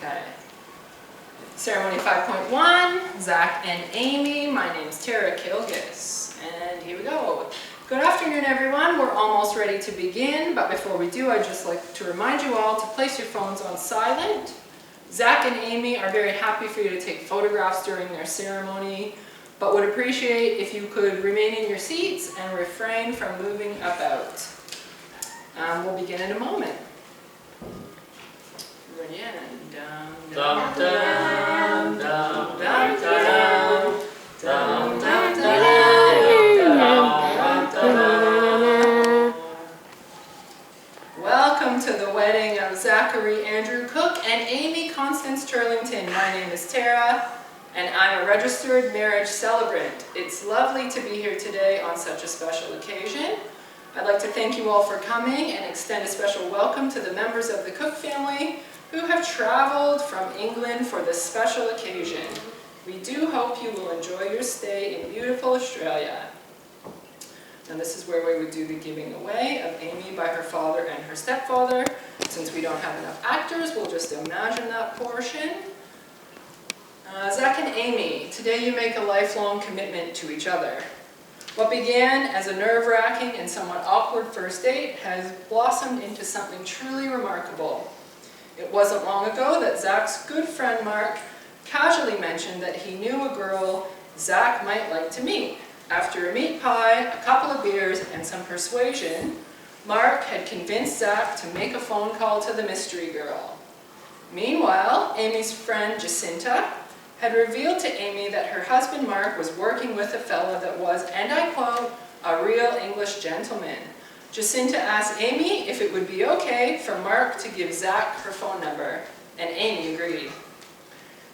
Okay. Ceremony 5.1, Zac and Amy. My name's Tara Kilgis. And here we go. Good afternoon, everyone. We're almost ready to begin, but before we do, I'd just like to remind you all to place your phones on silent. Zac and Amy are very happy for you to take photographs during their ceremony, but would appreciate if you could remain in your seats and refrain from moving about. We'll begin in a moment. Ready and down, down, down, down, down, down, down, down, down. Welcome to the wedding of Zachary Andrew Cook and Amy Constance Turlington. My name is Tara, and I'm a registered marriage celebrant. It's lovely to be here today on such a special occasion. I'd like to thank you all for coming and extend a special welcome to the members of the Cook family who have traveled from England for this special occasion. We do hope you will enjoy your stay in beautiful Australia. And this is where we would do the giving away of Amy by her father and her stepfather. Since we don't have enough actors, we'll just imagine that portion. Zac and Amy, today you make a lifelong commitment to each other. What began as a nerve-wracking and somewhat awkward first date has blossomed into something truly remarkable. It wasn't long ago that Zac's good friend Mark casually mentioned that he knew a girl Zac might like to meet. After a meat pie, a couple of beers, and some persuasion, Mark had convinced Zac to make a phone call to the mystery girl. Meanwhile, Amy's friend Jacinta had revealed to Amy that her husband Mark was working with a fella that was, and I quote, a real English gentleman. Jacinta asked Amy if it would be okay for Mark to give Zac her phone number, and Amy agreed.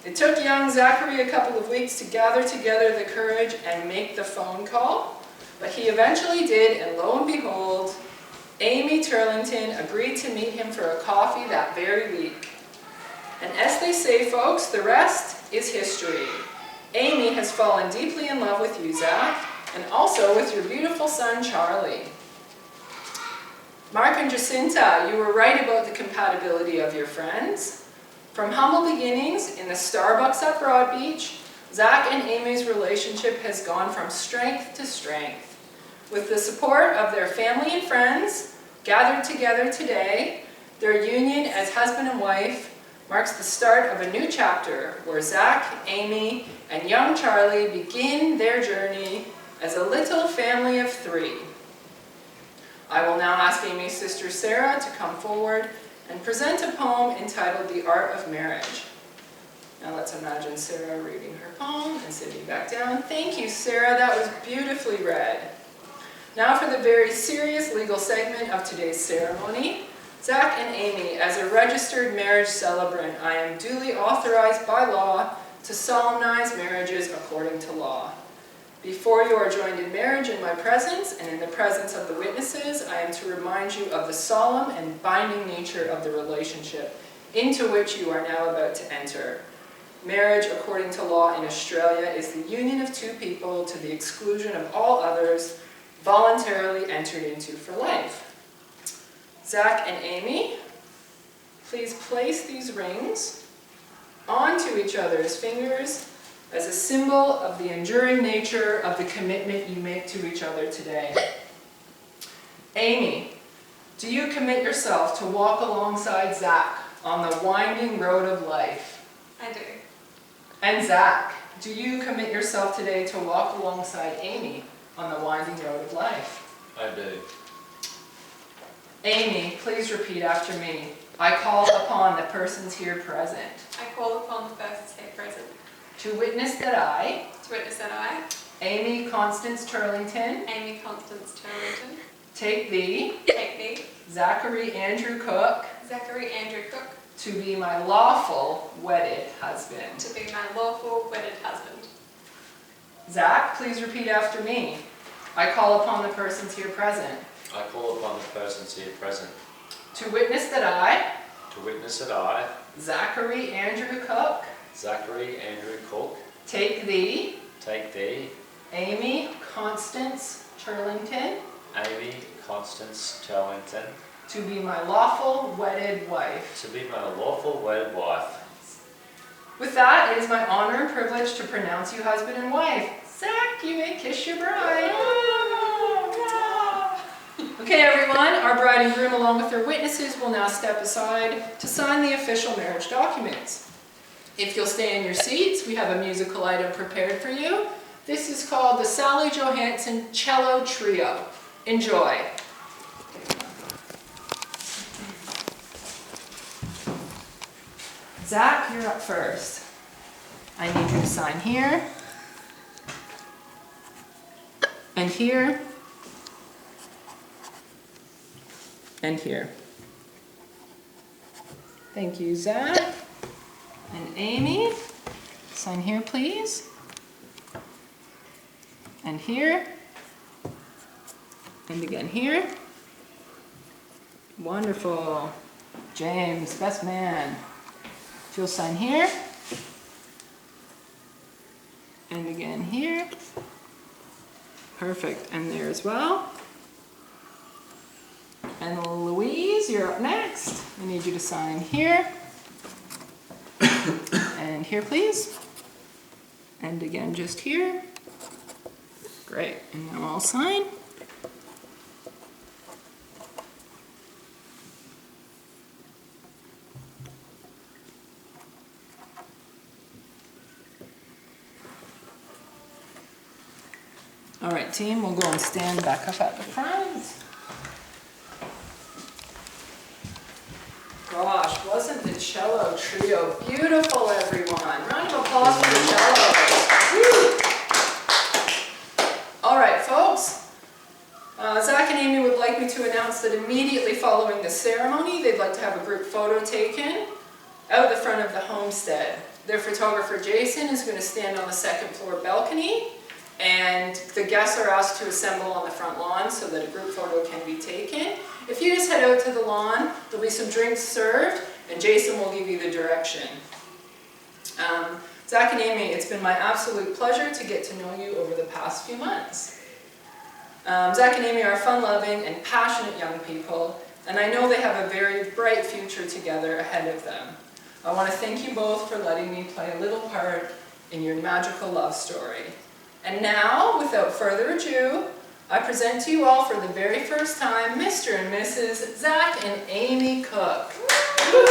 It took young Zachary a couple of weeks to gather together the courage and make the phone call, but he eventually did, and lo and behold, Amy Turlington agreed to meet him for a coffee that very week. And as they say, folks, the rest is history. Amy has fallen deeply in love with you, Zac, and also with your beautiful son, Charlie. Mark and Jacinta, you were right about the compatibility of your friends. From humble beginnings in the Starbucks at Broadbeach, Zac and Amy's relationship has gone from strength to strength. With the support of their family and friends gathered together today, their union as husband and wife marks the start of a new chapter where Zac, Amy, and young Charlie begin their journey as a little family of three. I will now ask Amy's sister Sarah to come forward and present a poem entitled The Art of Marriage. Now let's imagine Sarah reading her poem and sitting back down. Thank you, Sarah. That was beautifully read. Now for the very serious legal segment of today's ceremony. Zac and Amy, as a registered marriage celebrant, I am duly authorized by law to solemnize marriages according to law. Before you are joined in marriage in my presence and in the presence of the witnesses, I am to remind you of the solemn and binding nature of the relationship into which you are now about to enter. Marriage, according to law in Australia, is the union of two people to the exclusion of all others, voluntarily entered into for life. Zac and Amy, please place these rings onto each other's fingers as a symbol of the enduring nature of the commitment you make to each other today. Amy, do you commit yourself to walk alongside Zac on the winding road of life? I do. And Zac, do you commit yourself today to walk alongside Amy on the winding road of life? I do. Amy, please repeat after me. I call upon the persons here present I call upon the persons here present to witness that I, Amy Constance Turlington, Amy Constance Turlington, take thee, Zachary Andrew Cook, Zachary Andrew Cook, to be my lawful wedded husband. to be my lawful wedded husband. Zac, please repeat after me. I call upon the persons here present I call upon the persons here present to witness that I, to witness that I, Zachary Andrew Cook, Zachary Andrew Cook, take thee, Amy Constance Turlington, Constance Turlington, to be my lawful wedded wife. to be my lawful wedded wife. With that, it is my honor and privilege to pronounce you husband and wife. Zac, you may kiss your bride. Okay, everyone, our bride and groom, along with their witnesses, will now step aside to sign the official marriage documents. If you'll stay in your seats, we have a musical item prepared for you. This is called the Sally Johansson Cello Trio. Enjoy. Zac, you're up first. I need you to sign here, and here, and here. Thank you, Zac. And Amy, sign here, please. And here, and again here. Wonderful. James, best man. If you'll sign here, and again here. Perfect, and there as well. And Louise, you're up next. I need you to sign here, and here please, and again just here. Great, and now I'll sign. All right, team, we'll go and stand back up at the front. Gosh, wasn't the cello trio beautiful, everyone? Round of applause for the cellos. Woo! All right, folks. Zac and Amy would like me to announce that immediately following the ceremony, they'd like to have a group photo taken out the front of the homestead. Their photographer, Jason, is going to stand on the second floor balcony, and the guests are asked to assemble on the front lawn so that a group photo can be taken. If you just head out to the lawn, there'll be some drinks served, and Jason will give you the direction. Zac and Amy, it's been my absolute pleasure to get to know you over the past few months. Zac and Amy are fun-loving and passionate young people, and I know they have a very bright future together ahead of them. I want to thank you both for letting me play a little part in your magical love story. And now, without further ado, I present to you all for the very first time, Mr. and Mrs. Zac and Amy Cook. Woo!